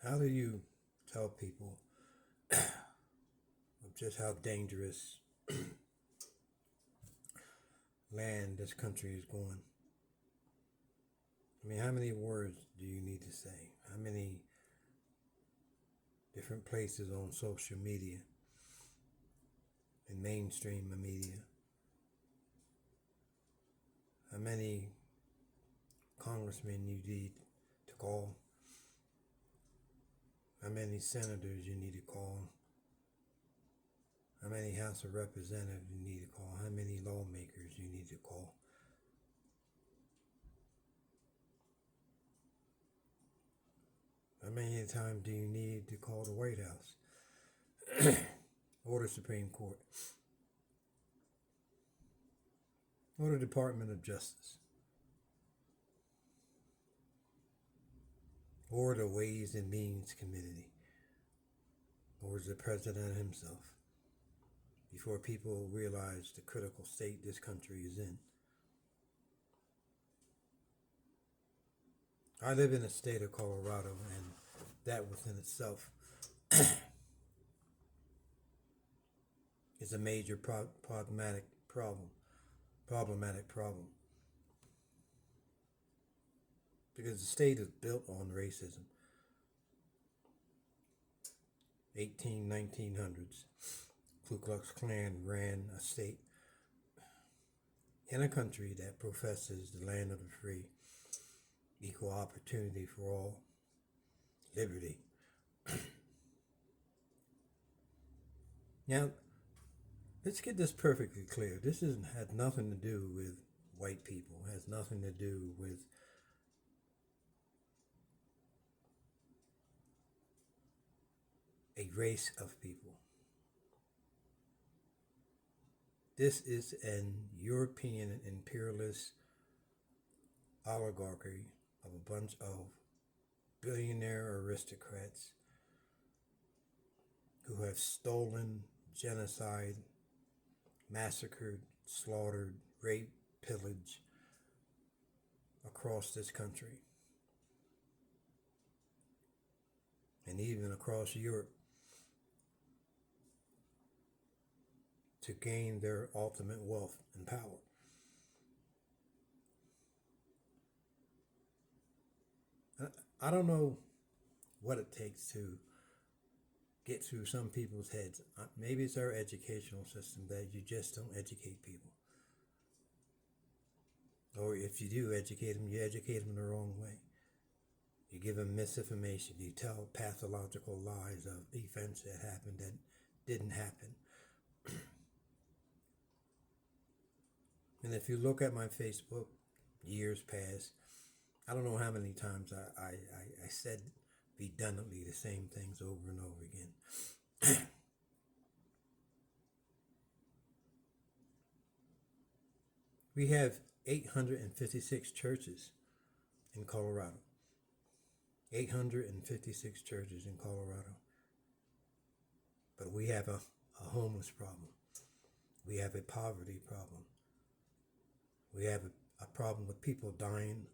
How do you tell people of just how dangerous land this country is going? I mean, how many words do you need to say? How many different places on social media and mainstream media? How many congressmen you need to call? How many senators you need to call? How many House of Representatives you need to call? How many lawmakers you need to call? How many times do you need to call the White House or the Supreme Court or the Department of Justice or the Ways and Means Committee or the President himself before people realize the critical state this country is in? I live in the state of Colorado, and that within itself is a major problematic problem. Because the state is built on racism. 1900s, Ku Klux Klan ran a state in a country that professes the land of the free, equal opportunity for all, liberty. Now, let's get this perfectly clear. This had nothing to do with white people. It has nothing to do with a race of people. This is an European imperialist oligarchy of a bunch of billionaire aristocrats who have stolen, genocide, massacred, slaughtered, raped, pillaged across this country and even across Europe to gain their ultimate wealth and power. I don't know what it takes to get through some people's heads. Maybe it's our educational system that you just don't educate people. Or if you do educate them, you educate them the wrong way. You give them misinformation. You tell pathological lies of events that happened that didn't happen. And if you look at my Facebook, years past, I don't know how many times I said redundantly the same things over and over again. We have 856 churches in Colorado. 856 churches in Colorado. But we have a homeless problem. We have a poverty problem. We have a problem with people dying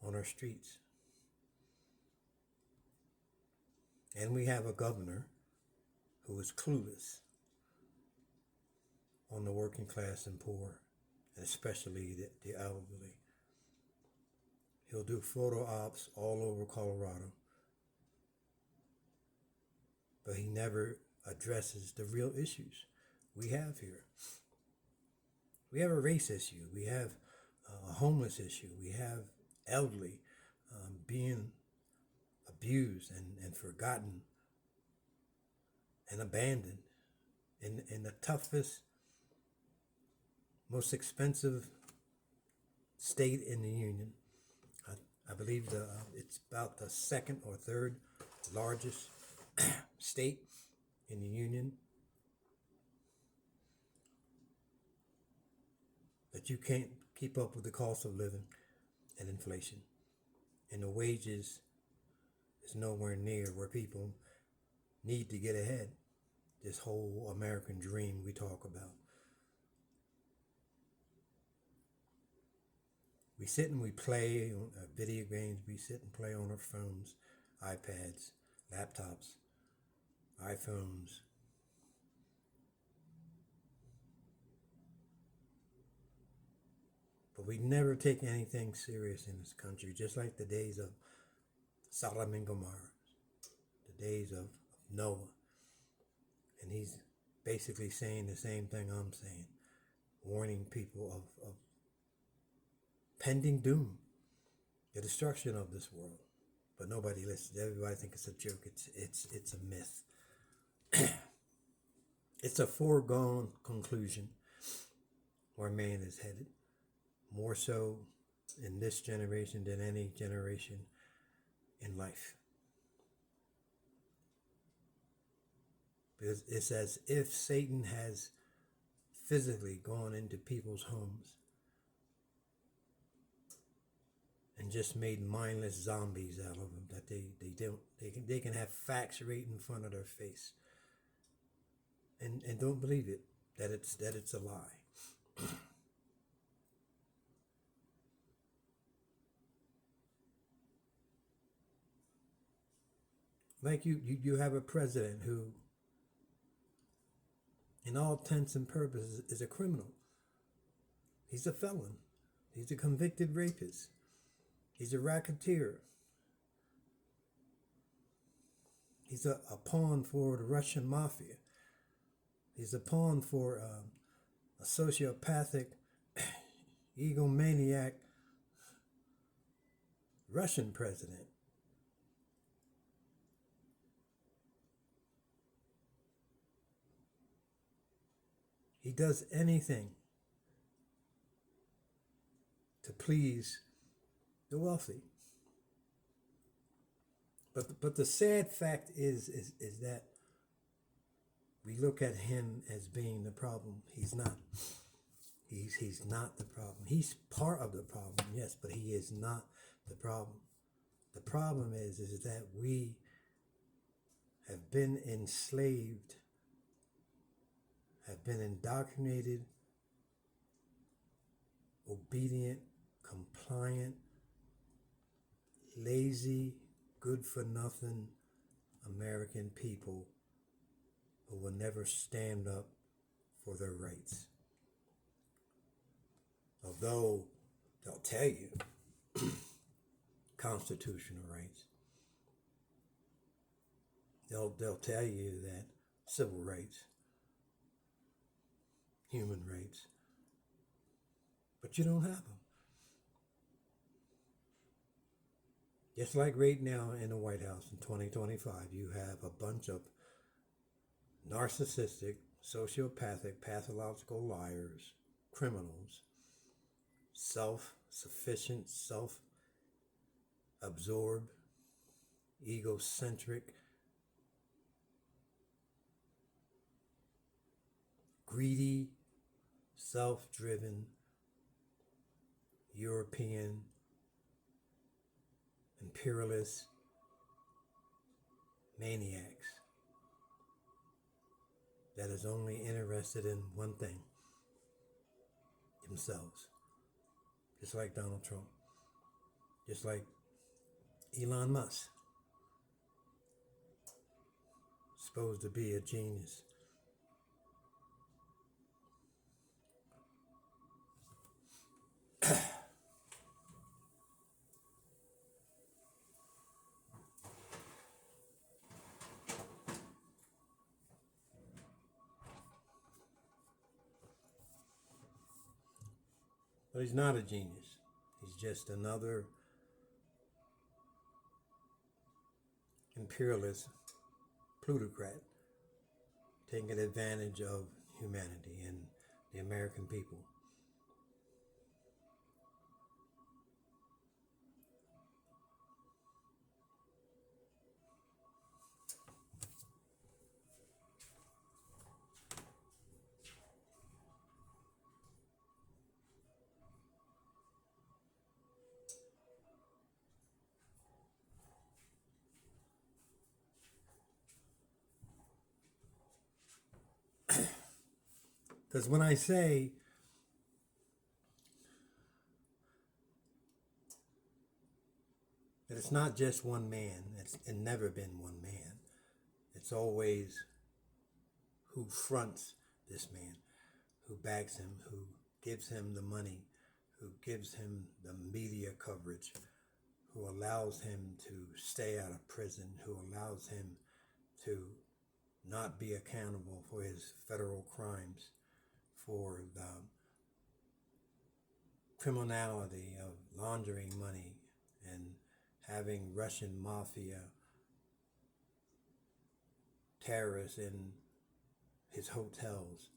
on our streets. And we have a governor who is clueless on the working class and poor, and especially the elderly. He'll do photo ops all over Colorado, but he never addresses the real issues we have here. We have a race issue. We have a homeless issue. We have elderly being abused and forgotten and abandoned in the toughest, most expensive state in the union. I believe it's about the second or third largest state in the union. But you can't keep up with the cost of living and inflation. And the wages is nowhere near where people need to get ahead. This whole American dream we talk about. We sit and we play video games. We sit and play on our phones. iPads, laptops, iPhones. But we never take anything serious in this country, just like the days of Sodom and Gomorrah, the days of Noah. And he's basically saying the same thing I'm saying, warning people of pending doom, the destruction of this world. But nobody listens. Everybody thinks it's a joke. It's a myth. It's a foregone conclusion where man is headed, more so in this generation than any generation in life. Because it's as if Satan has physically gone into people's homes and just made mindless zombies out of them, that they can have facts right in front of their face and don't believe it, that it's a lie. Like you have a president who, in all intents and purposes, is a criminal. He's a felon. He's a convicted rapist. He's a racketeer. He's a pawn for the Russian mafia. He's a pawn for a sociopathic, egomaniac Russian president. He does anything to please the wealthy. But the sad fact is that we look at him as being the problem. He's not. He's not the problem. He's part of the problem, yes, but he is not the problem. The problem is that we have been enslaved, have been indoctrinated, obedient, compliant, lazy, good-for-nothing American people who will never stand up for their rights. Although they'll tell you constitutional rights, they'll tell you that civil rights, human rights, but you don't have them. Just like right now in the White House in 2025, you have a bunch of narcissistic, sociopathic, pathological liars, criminals, self-sufficient, self-absorbed, egocentric, greedy, self-driven, European, imperialist maniacs that is only interested in one thing: themselves. Just like Donald Trump, just like Elon Musk, supposed to be a genius. But he's not a genius. He's just another imperialist plutocrat taking advantage of humanity and the American people. Because when I say that it's not just one man, It's never been one man. It's always who fronts this man, who backs him, who gives him the money, who gives him the media coverage, who allows him to stay out of prison, who allows him to not be accountable for his federal crimes, for the criminality of laundering money and having Russian mafia terrorists in his hotels.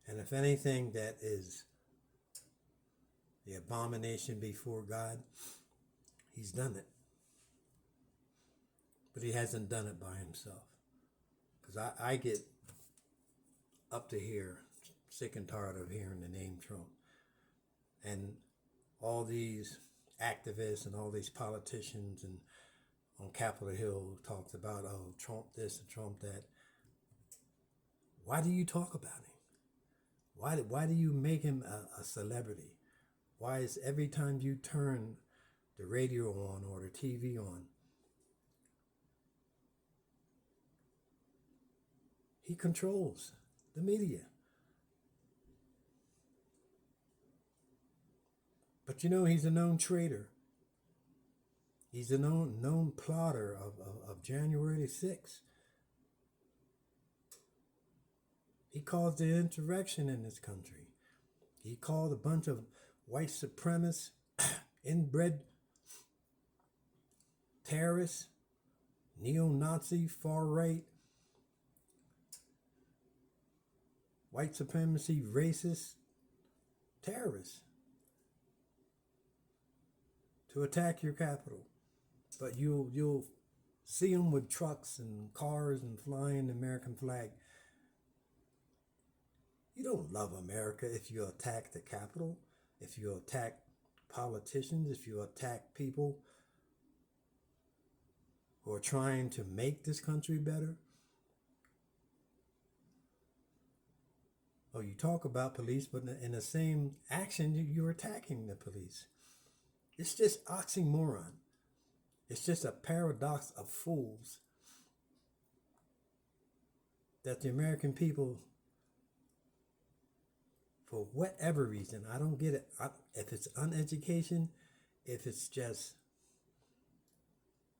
And if anything that is the abomination before God, he's done it. But he hasn't done it by himself. Because I get up to here, sick and tired of hearing the name Trump. And all these activists and all these politicians and on Capitol Hill talked about, oh, Trump this and Trump that. Why do you talk about him? Why do you make him a celebrity? Why is every time you turn the radio on or the TV on, he controls the media? But you know, he's a known traitor. He's a known plotter of January 6th. He caused the insurrection in this country. He called a bunch of white supremacists, inbred terrorists, neo-Nazi, far-right, white supremacy, racist terrorists to attack your capital. But you'll see them with trucks and cars and flying the American flag. You don't love America if you attack the Capitol, if you attack politicians, if you attack people who are trying to make this country better. Oh, you talk about police, but in the same action, you're attacking the police. It's just oxymoron. It's just a paradox of fools that the American people, for whatever reason, I don't get it. If it's uneducation, if it's just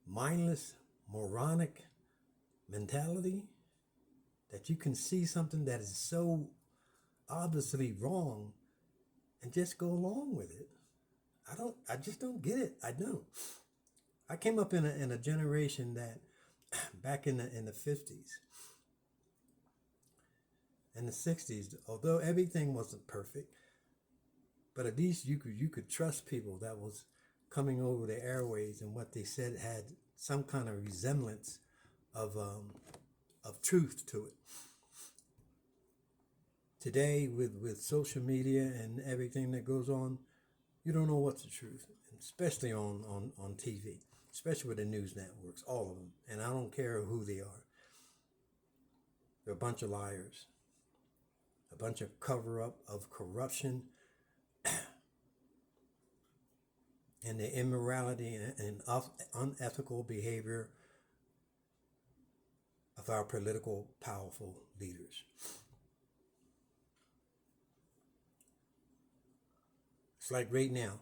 mindless, moronic mentality, that you can see something that is so obviously wrong and just go along with it. I just don't get it. I don't. I came up in a generation that back in the 50s and the 60s, although everything wasn't perfect, but at least you could trust people that was coming over the airways, and what they said had some kind of resemblance of truth to it. Today, with social media and everything that goes on, you don't know what's the truth, especially on TV, especially with the news networks, all of them. And I don't care who they are. They're a bunch of liars, a bunch of cover-up of corruption and the immorality and unethical behavior of our political, powerful leaders. It's like right now,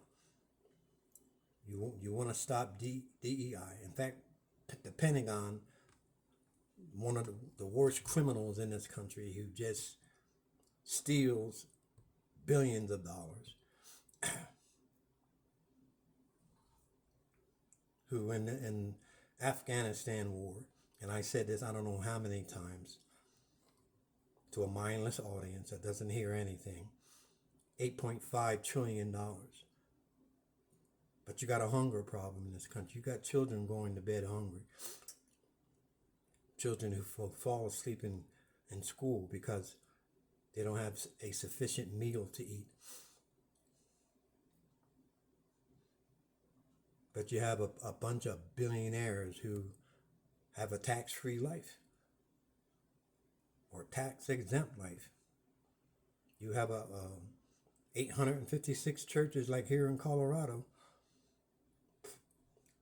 you want to stop DEI. In fact, the Pentagon, one of the worst criminals in this country, who just steals billions of dollars, who in Afghanistan war, and I said this I don't know how many times to a mindless audience that doesn't hear anything, $8.5 trillion. But you got a hunger problem in this country. You got children going to bed hungry. Children who fall asleep in school because they don't have a sufficient meal to eat. But you have a bunch of billionaires who have a tax-free life or tax-exempt life. You have 856 churches like here in Colorado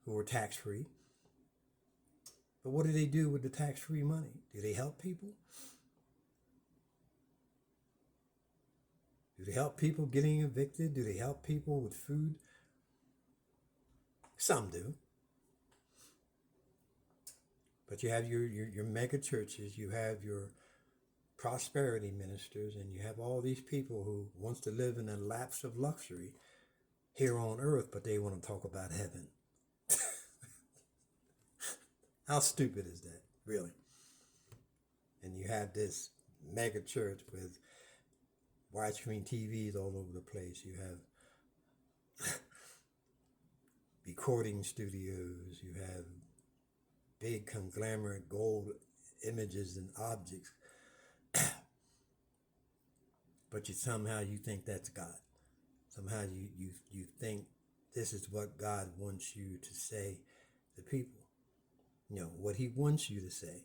who are tax-free. But what do they do with the tax-free money? Do they help people? Do they help people getting evicted? Do they help people with food? Some do. But you have your mega churches, you have your prosperity ministers, and you have all these people who wants to live in a lapse of luxury here on earth, but they want to talk about heaven. How stupid is that, really? And you have this mega church with widescreen TVs all over the place. You have recording studios. You have big conglomerate gold images and objects. But somehow you think that's God. Somehow you think this is what God wants you to say to people. What he wants you to say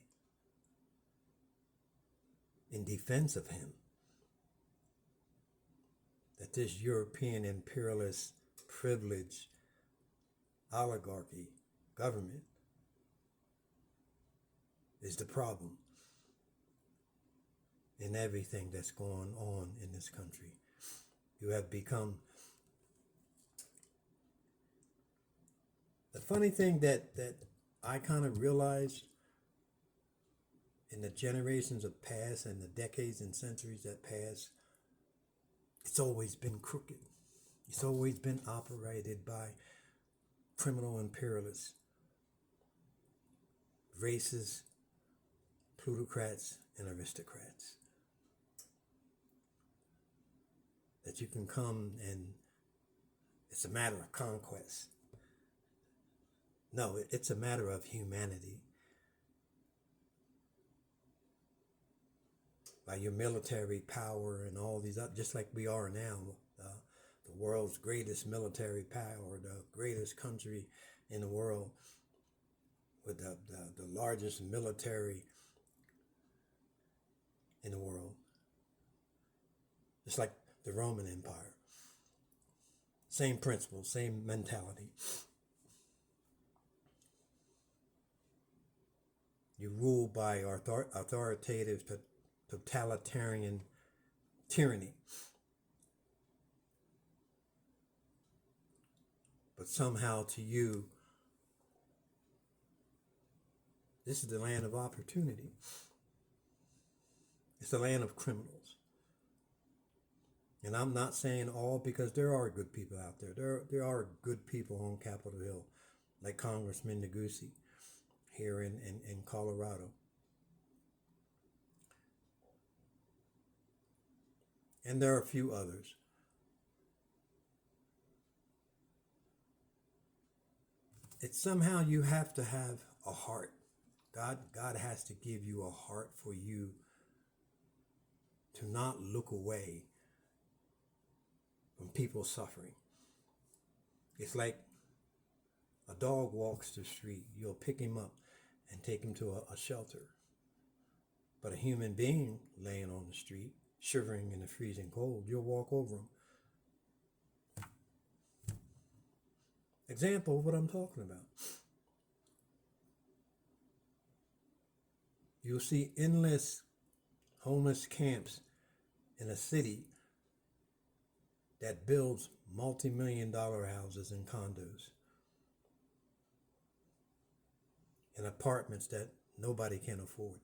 in defense of him. That this European imperialist privilege oligarchy government is the problem in everything that's going on in this country. You have become... The funny thing that I kind of realized in the generations of past and the decades and centuries that passed, it's always been crooked. It's always been operated by criminal imperialists, racists, plutocrats, and aristocrats. That you can come and it's a matter of conquest. No, it's a matter of humanity. By your military power and all these other, just like we are now, the world's greatest military power, the greatest country in the world with the largest military in the world. Just like the Roman Empire. Same principle, same mentality. You rule by authoritative, totalitarian tyranny. But somehow to you, this is the land of opportunity. It's the land of criminals. And I'm not saying all, because there are good people out there. There are good people on Capitol Hill, like Congressman Negussi here in Colorado. And there are a few others. It's somehow you have to have a heart. God has to give you a heart for you to not look away from people suffering. It's like a dog walks the street. You'll pick him up and take him to a shelter. But a human being laying on the street, shivering in the freezing cold, you'll walk over him. Example of what I'm talking about. You'll see endless homeless camps in a city that builds multi-million-dollar houses and condos and apartments that nobody can afford.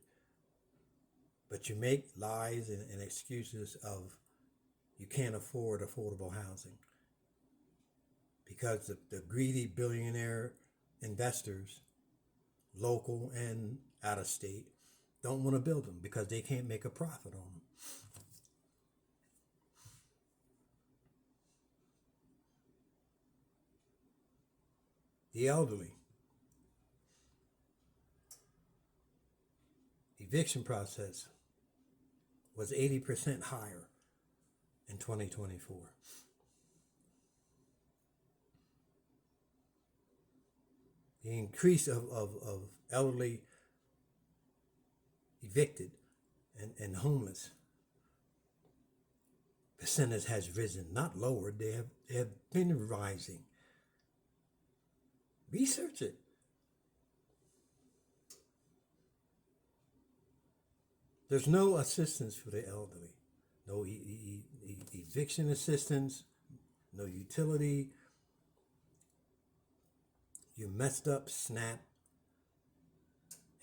But you make lies and excuses of you can't afford affordable housing because the greedy billionaire investors, local and out of state, don't want to build them because they can't make a profit on them. The elderly. Eviction process was 80% higher in 2024. The increase of elderly evicted and homeless percentage has risen, not lowered. They have been rising Research it. There's no assistance for the elderly. No eviction assistance, no utility. You messed up, snap,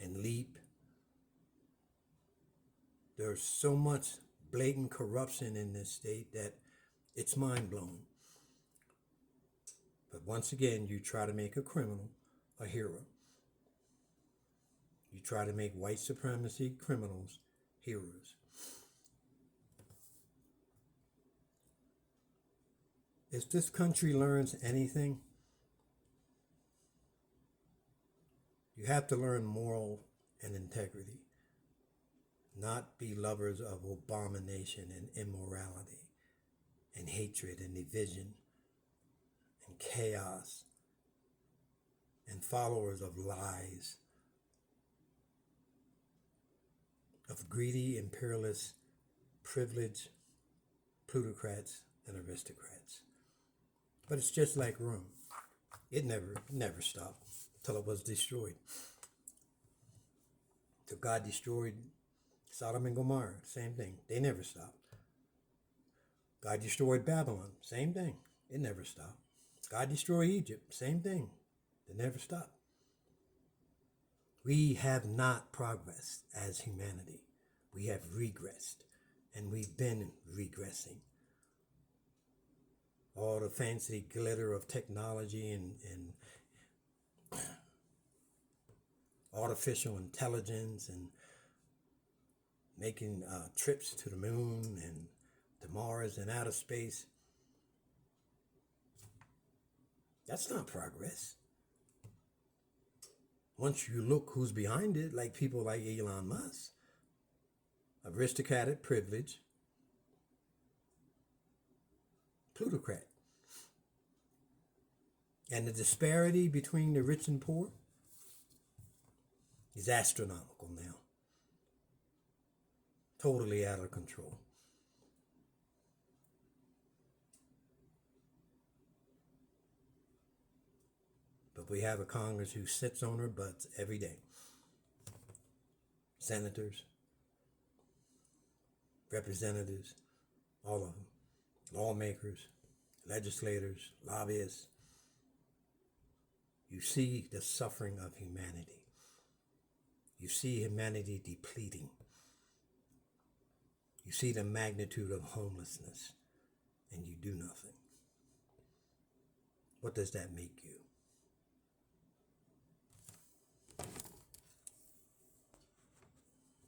and leap. There's so much blatant corruption in this state that it's mind-blowing. But once again, you try to make a criminal a hero. You try to make white supremacy criminals heroes. If this country learns anything, you have to learn moral and integrity, not be lovers of abomination and immorality and hatred and division and chaos and followers of lies, of greedy, imperialist, privileged plutocrats and aristocrats. But it's just like Rome. It never stopped till it was destroyed. Till God destroyed Sodom and Gomorrah, same thing. They never stopped. God destroyed Babylon, same thing. It never stopped. God destroyed Egypt, same thing. It never stopped. We have not progressed as humanity. We have regressed, and we've been regressing. All the fancy glitter of technology and artificial intelligence and making trips to the moon and to Mars and outer space. That's not progress. Once you look who's behind it, like people like Elon Musk, aristocratic privilege, plutocrat. And the disparity between the rich and poor is astronomical now. Totally out of control. But we have a Congress who sits on her butts every day. Senators, representatives, all of them, lawmakers, legislators, lobbyists. You see the suffering of humanity. You see humanity depleting. You see the magnitude of homelessness, and you do nothing. What does that make you?